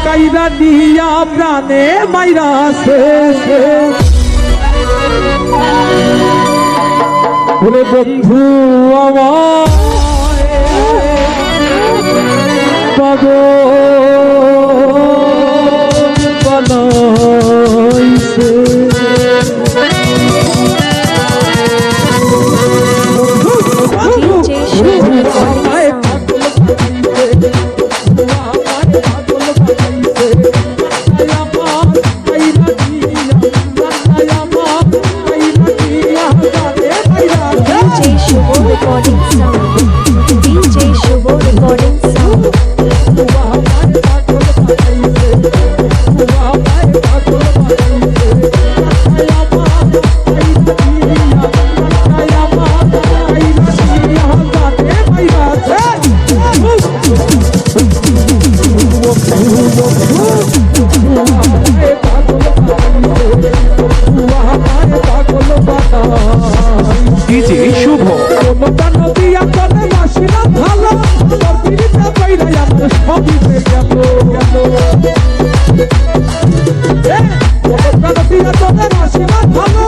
কাইরা দিয়া প্রাণে মাইরাছে ওরে বন্ধু আমার পাগল বানাইছে ডিজে শুভ নদিয়া করে মাসিরা ভালো পিড়িতে পাইরা আমার সবই গেল নদিয়া করে মাসিরা ভালো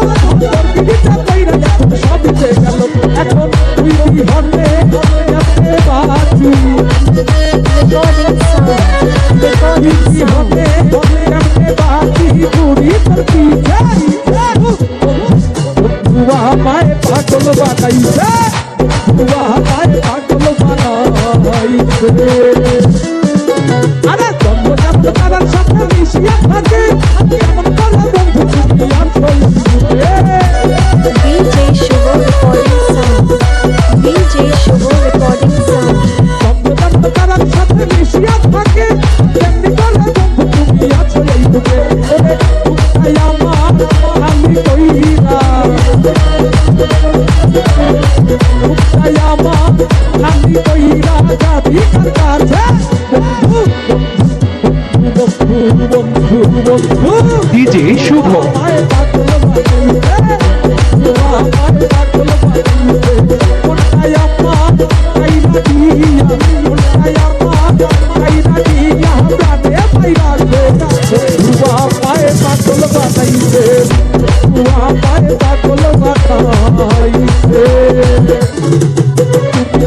পিড়িতে পাইরা আমার সবই গেল এখন তুই কি হলে বাকি কি হবে বাকি পুরি তোর কি মায় পাগল বানাইছে মায় পাগল বানাইছে আরে জন্ম জন্ম তারার সাথে মিশিয়ে থাকে এমন করে বন্ধু তুমি আর DJ Shubho recording sound. DJ Shubho recording sound. জন্ম জন্ম তারার সাথে মিশিয়ে থাকে এমনি করে বন্ধু তুমি আছো এই বুকে ওরে উঠাই আমার আমি কইরা আমি কইরা যাবি কার কাছে বন্ধু ডিজে শুভ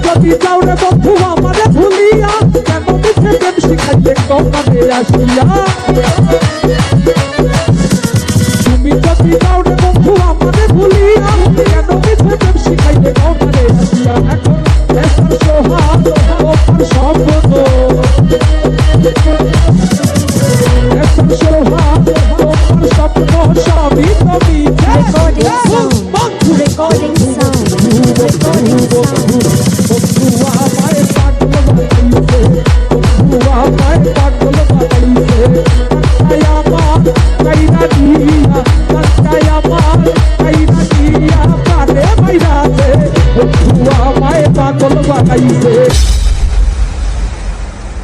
যদি যাও রে বন্ধু আমারে ভুলিয়া কেন মিছে প্রেম শিখাইতে কমানে আসিয়া তুমি যদি যাও রে বন্ধু আমারে ভুলিয়া কেন মিছে প্রেম শিখাইতে কমানে আসিয়া এখন এসব সোহাগ ওপার শব্দ এসব সোহাগ ওপার শব্দ সবই তুমি Recording sound. Recording sound. পাগল বানাইছে